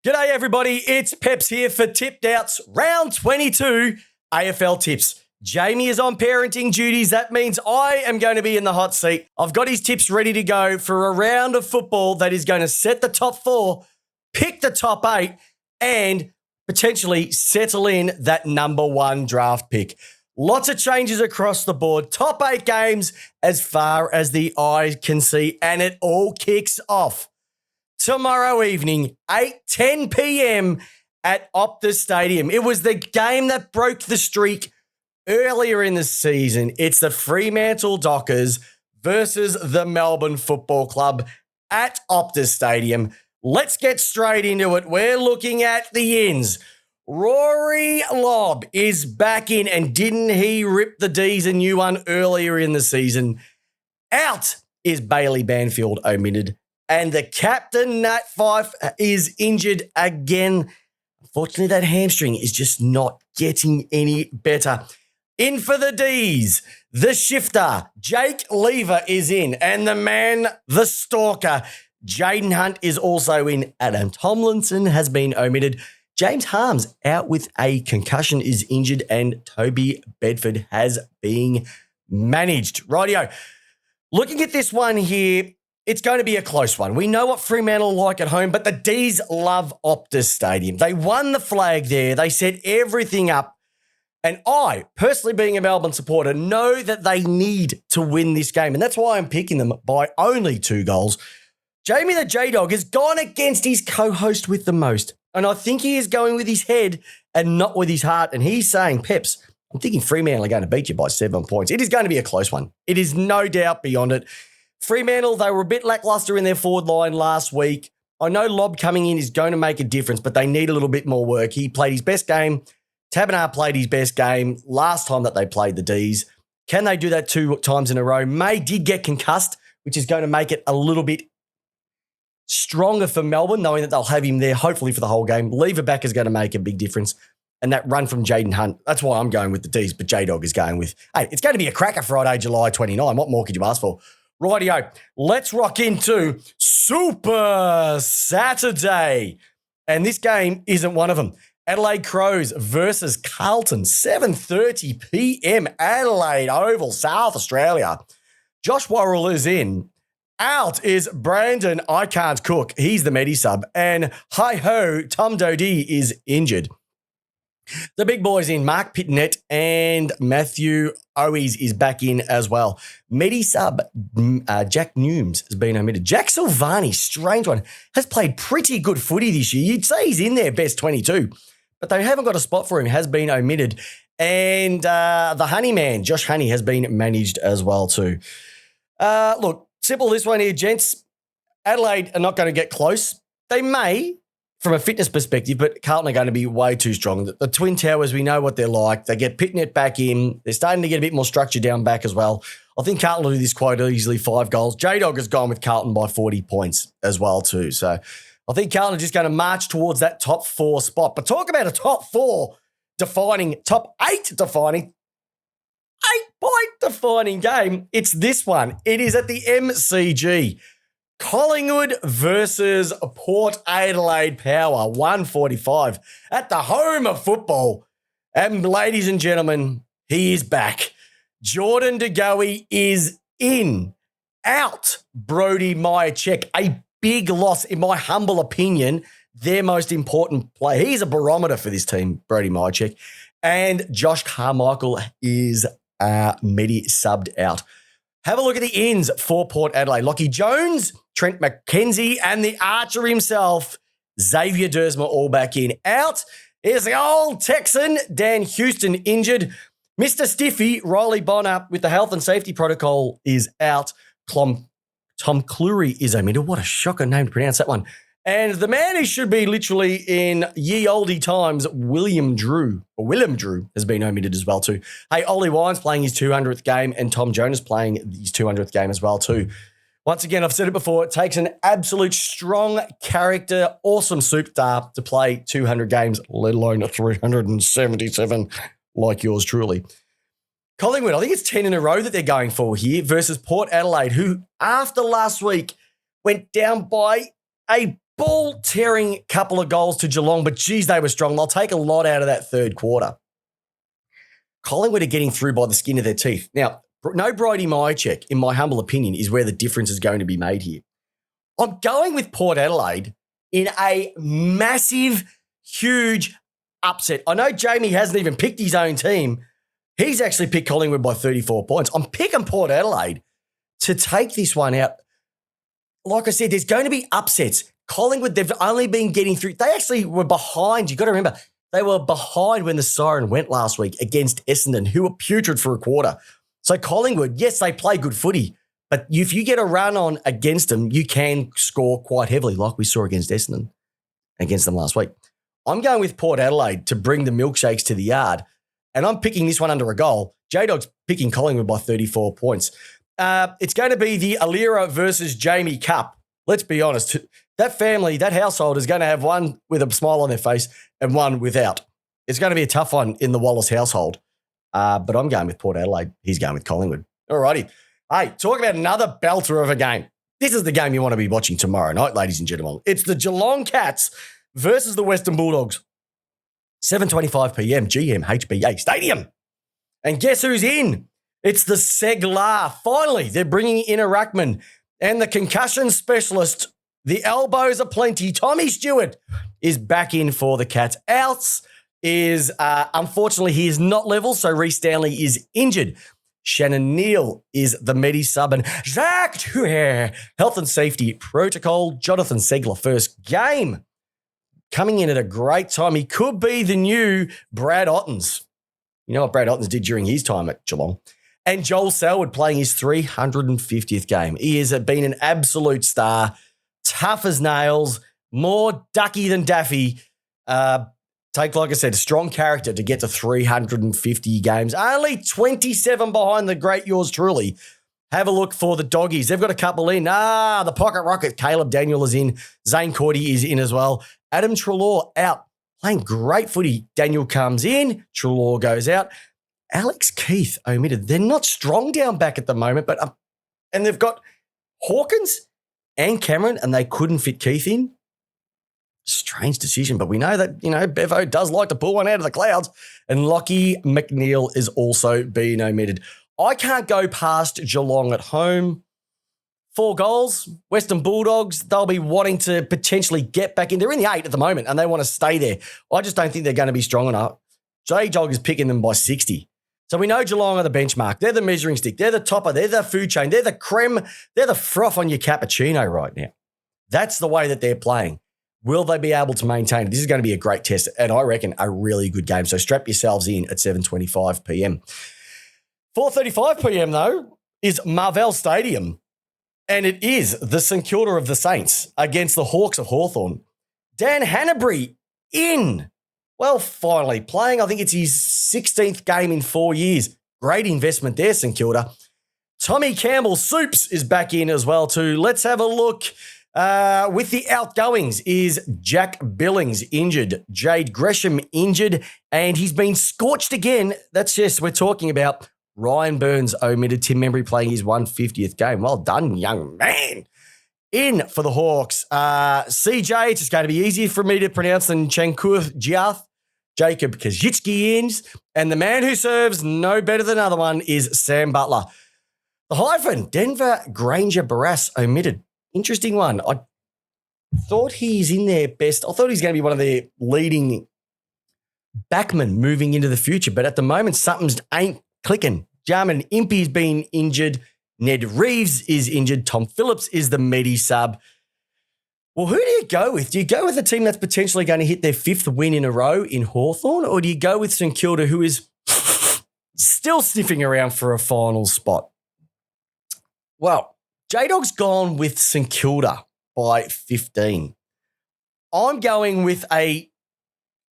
G'day everybody, it's Peps here for Tipped Out's Round 22 AFL Tips. Jamie is on parenting duties. That means I am going to be in the hot seat. I've got his tips ready to go for a round of football that is going to set the top four, pick the top eight, and potentially settle in that number one draft pick. Lots of changes across the board. Top 8 games as far as the eye can see, and it all kicks off tomorrow evening, 8:10 p.m. at Optus Stadium. It was the game that broke the streak earlier in the season. It's the Fremantle Dockers versus the Melbourne Football Club at Optus Stadium. Let's get straight into it. We're looking at the ins. Rory Lobb is back in, and didn't he rip the D's a new one earlier in the season? Out is Bailey Banfield omitted. And the captain, Nat Fyfe, is injured again. Unfortunately, that hamstring is just not getting any better. In for the D's, the shifter, Jake Lever, is in. And the man, the stalker, Jaden Hunt, is also in. Adam Tomlinson has been omitted. James Harms, out with a concussion, is injured. And Toby Bedford has been managed. Rightio. Looking at this one here, it's going to be a close one. We know what Fremantle like at home, but the D's love Optus Stadium. They won the flag there. They set everything up. And I, personally being a Melbourne supporter, know that they need to win this game. And that's why I'm picking them by only 2 goals. Jamie the J-Dog has gone against his co-host with the most. And I think he is going with his head and not with his heart. And he's saying, Peps, I'm thinking Fremantle are going to beat you by 7 points. It is going to be a close one. It is no doubt beyond it. Fremantle, they were a bit lackluster in their forward line last week. I know Lobb coming in is going to make a difference, but they need a little bit more work. He played his best game. Tabernar played his best game last time that they played the D's. Can they do that 2 times in a row? May did get concussed, which is going to make it a little bit stronger for Melbourne, knowing that they'll have him there hopefully for the whole game. Lever back is going to make a big difference. And that run from Jaden Hunt, that's why I'm going with the D's, but J-Dog is going with, hey, it's going to be a cracker Friday, July 29. What more could you ask for? Rightio, let's rock into Super Saturday. And this game isn't one of them. Adelaide Crows versus Carlton, 7:30 p.m. Adelaide Oval, South Australia. Josh Worrell is in. Out is Brandon I Can't Cook. He's the medi sub. And hi-ho, Tom Dodie is injured. The big boys in, Mark Pitnet and Matthew Owies is back in as well. Medi sub, Jack Newms has been omitted. Jack Silvani, strange one, has played pretty good footy this year. You'd say he's in their best 22, but they haven't got a spot for him, has been omitted. And the Honey Man, Josh Honey, has been managed as well too. Look, simple this one here, gents. Adelaide are not going to get close. They may, from a fitness perspective, but Carlton are going to be way too strong. The Twin Towers, we know what they're like. They get Pitnet back in. They're starting to get a bit more structure down back as well. I think Carlton will do this quite easily, 5 goals. J-Dog has gone with Carlton by 40 points as well too. So I think Carlton are just going to march towards that top 4 spot. But talk about a top 4 defining, top 8 defining, 8-point defining game. It's this one. It is at the MCG. Collingwood versus Port Adelaide Power, 1:45 at the home of football. And ladies and gentlemen, he is back. Jordan De Goey is in. Out, Brody Myercheck. A big loss, in my humble opinion, their most important player. He's a barometer for this team, Brody Myercheck. And Josh Carmichael is medi subbed out. Have a look at the ins for Port Adelaide. Lockie Jones, Trent McKenzie, and the archer himself, Xavier Dersma, all back in. Out is the old Texan, Dan Houston, injured. Mr. Stiffy, Riley Bonner, with the health and safety protocol, is out. Tom Cleary is omitted. What a shocker name to pronounce that one. And the man who should be literally in ye olde times, Willem Drew, has been omitted as well too. Hey, Ollie Wines playing his 200th game, and Tom Jonas playing his 200th game as well too. Once again, I've said it before, it takes an absolute strong character, awesome superstar to play 200 games, let alone 377 like yours truly. Collingwood, I think it's 10 in a row that they're going for here versus Port Adelaide, who after last week went down by a ball-tearing couple of goals to Geelong, but geez, they were strong. They'll take a lot out of that third quarter. Collingwood are getting through by the skin of their teeth. Now, no Brody Myercheck, in my humble opinion, is where the difference is going to be made here. I'm going with Port Adelaide in a massive, huge upset. I know Jamie hasn't even picked his own team. He's actually picked Collingwood by 34 points. I'm picking Port Adelaide to take this one out. Like I said, there's going to be upsets. Collingwood, they've only been getting through. They actually were behind. You've got to remember, they were behind when the siren went last week against Essendon, who were putrid for a quarter. So Collingwood, yes, they play good footy, but if you get a run on against them, you can score quite heavily, like we saw against Essendon, against them last week. I'm going with Port Adelaide to bring the milkshakes to the yard, and I'm picking this one under a goal. J-Dog's picking Collingwood by 34 points. It's going to be the Alira versus Jamie Cup. Let's be honest. That family, that household is going to have one with a smile on their face and one without. It's going to be a tough one in the Wallis household. But I'm going with Port Adelaide. He's going with Collingwood. All righty. Hey, talk about another belter of a game. This is the game you want to be watching tomorrow night, ladies and gentlemen. It's the Geelong Cats versus the Western Bulldogs. 7:25 p.m. GMHBA Stadium. And guess who's in? It's the Seglar. Finally, they're bringing in a ruckman. And the concussion specialist, the elbows aplenty, Tommy Stewart, is back in for the Cats. Outs is, unfortunately, he is not level, so Reece Stanley is injured. Shannon Neal is the Medi sub, and Zach Tuher, health and safety protocol. Jonathan Segler, first game. Coming in at a great time. He could be the new Brad Ottens. You know what Brad Ottens did during his time at Geelong. And Joel Selwood playing his 350th game. He has been an absolute star, tough as nails, more ducky than Daffy. Like I said, strong character to get to 350 games. Only 27 behind the great yours truly. Have a look for the doggies. They've got a couple in. The pocket rocket. Caleb Daniel is in. Zane Cordy is in as well. Adam Treloar out. Playing great footy. Daniel comes in. Treloar goes out. Alex Keith omitted. They're not strong down back at the moment, but and they've got Hawkins and Cameron, and they couldn't fit Keith in. Strange decision, but we know that, Bevo does like to pull one out of the clouds, and Lockie McNeil is also being omitted. I can't go past Geelong at home. 4 goals, Western Bulldogs, they'll be wanting to potentially get back in. They're in the 8 at the moment, and they want to stay there. I just don't think they're going to be strong enough. J-Dog is picking them by 60. So we know Geelong are the benchmark. They're the measuring stick. They're the topper. They're the food chain. They're the creme. They're the froth on your cappuccino right now. That's the way that they're playing. Will they be able to maintain it? This is going to be a great test, and I reckon a really good game. So strap yourselves in at 7:25 p.m. 4:35 p.m., though, is Marvell Stadium, and it is the St Kilda of the Saints against the Hawks of Hawthorn. Dan Hanbury in. Well, finally playing. I think it's his 16th game in 4 years. Great investment there, St Kilda. Tommy Campbell Soups is back in as well too. Let's have a look. With the outgoings is Jack Billings injured, Jade Gresham injured, and he's been scorched again. That's just, we're talking about Ryan Burns omitted, Tim Membry playing his 150th game. Well done, young man. In for the Hawks, CJ, it's just going to be easier for me to pronounce than Chenkur Giath. Jacob Kazitsky ins, and the man who serves no better than another one is Sam Butler. The hyphen, Denver Granger Barras omitted. Interesting one. I thought he's in there best. I thought he's going to be one of their leading backmen moving into the future, but at the moment, something's ain't clicking. Jarman Impey's been injured. Ned Reeves is injured. Tom Phillips is the Medi sub. Well, who do you go with? Do you go with a team that's potentially going to hit their 5th win in a row in Hawthorn, or do you go with St Kilda, who is still sniffing around for a final spot? Well, J-Dog's gone with St Kilda by 15. I'm going with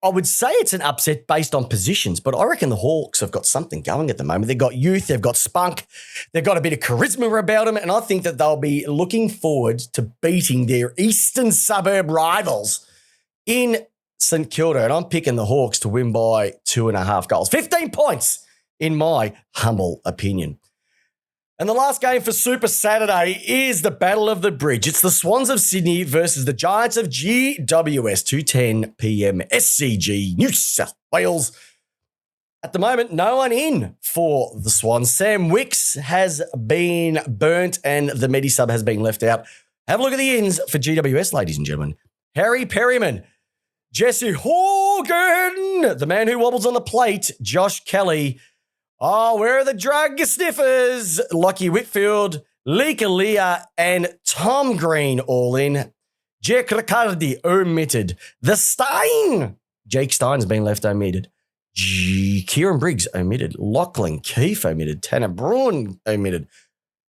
I would say it's an upset based on positions, but I reckon the Hawks have got something going at the moment. They've got youth, they've got spunk, they've got a bit of charisma about them, and I think that they'll be looking forward to beating their eastern suburb rivals in St Kilda, and I'm picking the Hawks to win by 2.5 goals. 15 points, in my humble opinion. And the last game for Super Saturday is the Battle of the Bridge. It's the Swans of Sydney versus the Giants of GWS, 2:10 p.m. SCG, New South Wales. At the moment, no one in for the Swans. Sam Wicks has been burnt and the Medi-sub has been left out. Have a look at the ins for GWS, ladies and gentlemen. Harry Perryman, Jesse Horgan, the man who wobbles on the plate, Josh Kelly. Oh, where are the drug sniffers? Lockie Whitfield, Lika Leah, and Tom Green all in. Jack Riccardi omitted. The Stein. Jake Stein's been left omitted. Kieran Briggs omitted. Lachlan Keefe omitted. Tanner Bruin omitted.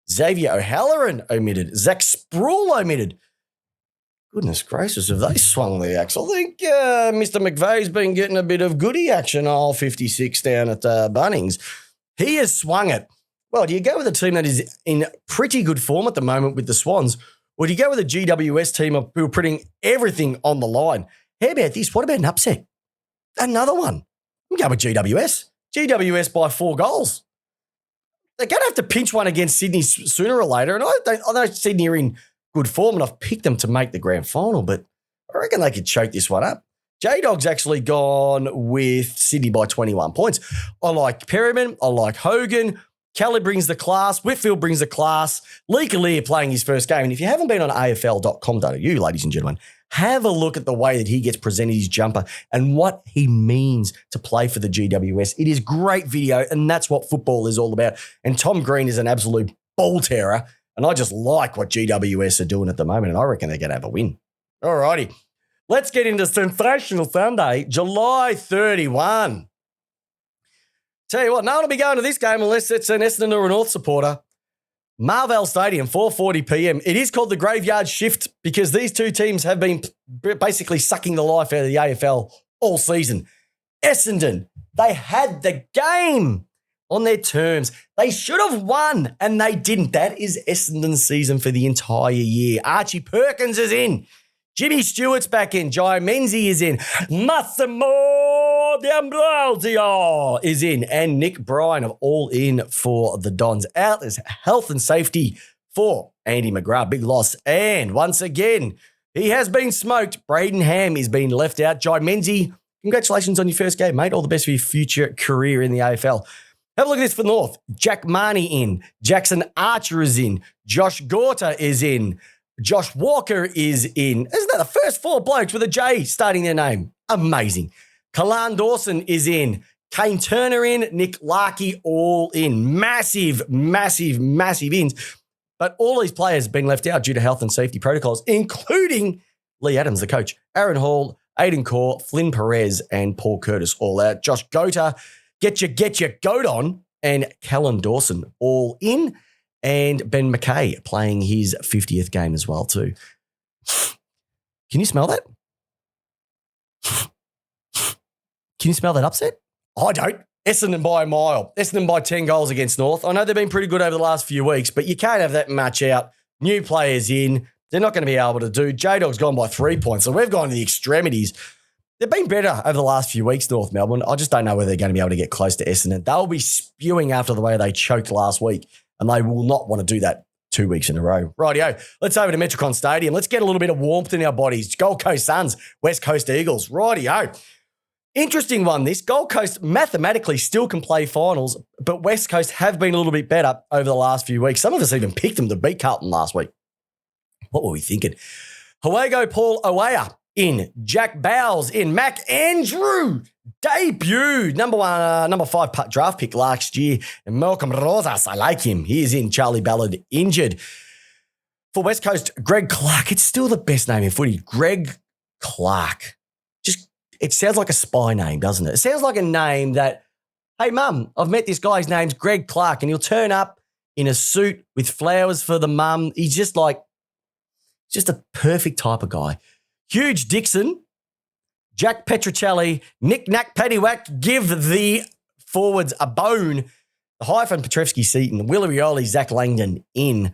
Xavier O'Halloran omitted. Zach Sproul omitted. Goodness gracious, have they swung the axe? I think Mr. McVeigh's been getting a bit of goodie action, all 56 down at Bunnings. He has swung it. Well, do you go with a team that is in pretty good form at the moment with the Swans, or do you go with a GWS team who are putting everything on the line? How about this? What about an upset? Another one. I'm going with GWS. GWS by 4 goals. They're going to have to pinch one against Sydney sooner or later. And I know Sydney are in good form and I've picked them to make the grand final, but I reckon they could choke this one up. J-Dog's actually gone with Sydney by 21 points. I like Perryman. I like Hogan. Kelly brings the class. Whitfield brings the class. Lee Kalir playing his first game. And if you haven't been on afl.com.au, ladies and gentlemen, have a look at the way that he gets presented his jumper and what he means to play for the GWS. It is great video, and that's what football is all about. And Tom Green is an absolute ball terror, and I just like what GWS are doing at the moment, and I reckon they're going to have a win. All righty. Let's get into Sensational Sunday, July 31. Tell you what, no one will be going to this game unless it's an Essendon or a North supporter. Marvell Stadium, 4:40 p.m. It is called the Graveyard Shift because these two teams have been basically sucking the life out of the AFL all season. Essendon, they had the game on their terms. They should have won, and they didn't. That is Essendon's season for the entire year. Archie Perkins is in. Jimmy Stewart's back in. Jai Menzies is in. Massimo D'Ambrosio is in. And Nick Bryan are all in for the Dons. Out is health and safety for Andy McGrath. Big loss. And once again, he has been smoked. Braden Ham is being left out. Jai Menzies, congratulations on your first game, mate. All the best for your future career in the AFL. Have a look at this for North. Jack Marnie in. Jackson Archer is in. Josh Gorta is in. Josh Walker is in. Isn't that the first 4 blokes with a J starting their name? Amazing. Kalan Dawson is in. Kane Turner in. Nick Larkey all in. Massive, massive, massive ins. But all these players have been left out due to health and safety protocols, including Lee Adams, the coach, Aaron Hall, Aidan Core, Flynn Perez, and Paul Curtis all out. Josh Gota, get your goat on, and Callan Dawson all in. And Ben McKay playing his 50th game as well too. Can you smell that? Can you smell that upset? I don't. Essendon by a mile. Essendon by 10 goals against North. I know they've been pretty good over the last few weeks, but you can't have that match out. New players in. They're not going to be able to do. J-Dog's gone by 3 points, so we've gone to the extremities. They've been better over the last few weeks, North Melbourne. I just don't know whether they're going to be able to get close to Essendon. They'll be spewing after the way they choked last week, and they will not want to do that 2 weeks in a row. Rightio, let's over to Metricon Stadium. Let's get a little bit of warmth in our bodies. Gold Coast Suns, West Coast Eagles. Rightio. Interesting one, this. Gold Coast mathematically still can play finals, but West Coast have been a little bit better over the last few weeks. Some of us even picked them to beat Carlton last week. What were we thinking? Huago Paul Owea in. Jack Bowles in. Mac Andrew debuted. Number 5 draft pick last year. And Malcolm Rosas, I like him. He is in. Charlie Ballard injured. For West Coast, Greg Clark. It's still the best name in footy. Greg Clark. It sounds like a spy name, doesn't it? It sounds like a name that, hey, mum, I've met this guy. His name's Greg Clark, and he'll turn up in a suit with flowers for the mum. He's just a perfect type of guy. Huge Dixon, Jack Petrocelli, Nick Nack Paddywhack, give the forwards a bone. The hyphen Petrevsky Seaton, Willie Zach Langdon in.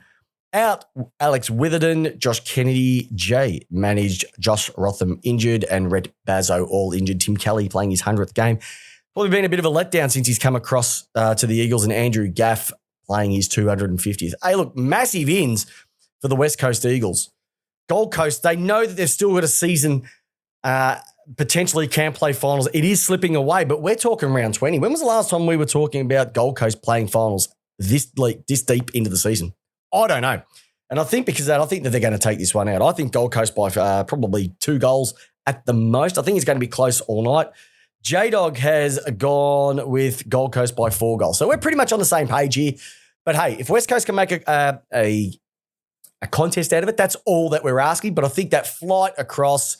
Out, Alex Witherden, Josh Kennedy, Jay managed, Josh Rotham injured, and Rhett Bazzo all injured. Tim Kelly playing his 100th game. Probably been a bit of a letdown since he's come across to the Eagles, and Andrew Gaff playing his 250th. Hey, look, massive ins for the West Coast Eagles. Gold Coast, they know that they've still got a season, potentially can play finals. It is slipping away, but we're talking round 20. When was the last time we were talking about Gold Coast playing finals this deep into the season? I don't know. And I think because of that, I think that they're going to take this one out. I think Gold Coast by probably 2 goals at the most. I think it's going to be close all night. J-Dog has gone with Gold Coast by 4 goals. So we're pretty much on the same page here. But hey, if West Coast can make a contest out of it, that's all that we're asking. But I think that flight across,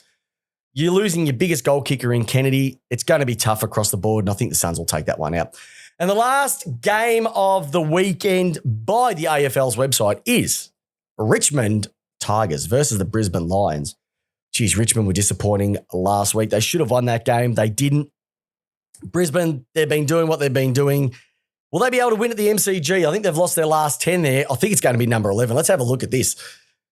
you're losing your biggest goal kicker in Kennedy. It's going to be tough across the board, and I think the Suns will take that one out. And the last game of the weekend by the AFL's website is Richmond Tigers versus the Brisbane Lions. Geez, Richmond were disappointing last week. They should have won that game. They didn't. Brisbane, they've been doing what they've been doing. Will they be able to win at the MCG? I think they've lost their last 10 there. I think it's going to be number 11. Let's have a look at this.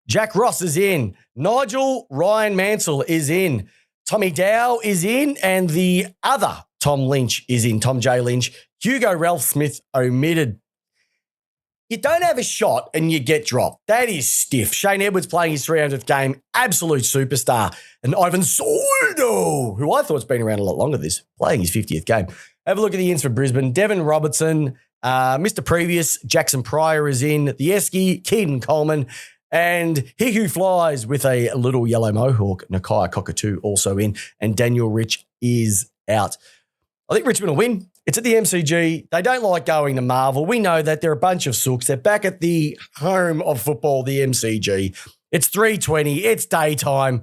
Jack Ross is in. Nigel Ryan Mansell is in. Tommy Dow is in. And the other Tom Lynch is in. Tom J. Lynch. Hugo Ralph Smith omitted. You don't have a shot and you get dropped. That is stiff. Shane Edwards playing his 300th game. Absolute superstar. And Ivan Soldo, who I thought's been around a lot longer this, playing his 50th game. Have a look at the ins for Brisbane. Devon Robertson, Mr. Previous, Jackson Pryor is in. The Esky, Keaton Coleman, and He Who Flies with a little yellow mohawk, Nakia Cockatoo also in, and Daniel Rich is out. I think Richmond will win. It's at the MCG. They don't like going to Marvel. We know that they're a bunch of sooks. They're back at the home of football, the MCG. It's 3:20. It's daytime.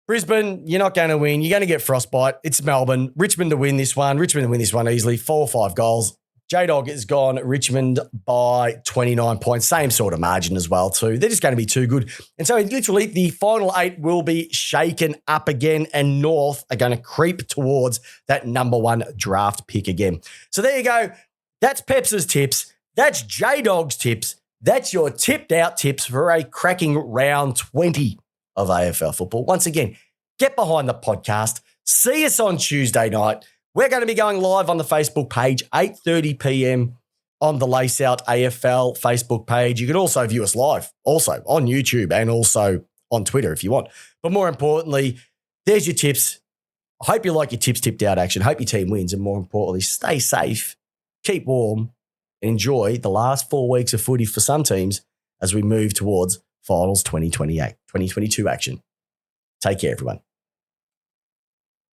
Brisbane, you're not going to win. You're going to get frostbite. It's Melbourne. Richmond to win this one. Richmond to win this one easily. 4 or 5 goals. J-Dog has gone Richmond by 29 points. Same sort of margin as well too. They're just going to be too good. And so literally the final 8 will be shaken up again and North are going to creep towards that number 1 draft pick again. So there you go. That's Peps' tips. That's J-Dog's tips. That's your tipped out tips for a cracking round 20 of AFL football. Once again, get behind the podcast. See us on Tuesday night. We're going to be going live on the Facebook page, 8:30 p.m. on the Lace Out AFL Facebook page. You can also view us live, also on YouTube and also on Twitter if you want. But more importantly, there's your tips. I hope you like your tips tipped out action. Hope your team wins. And more importantly, stay safe, keep warm, and enjoy the last 4 weeks of footy for some teams as we move towards Finals 2022 action. Take care, everyone.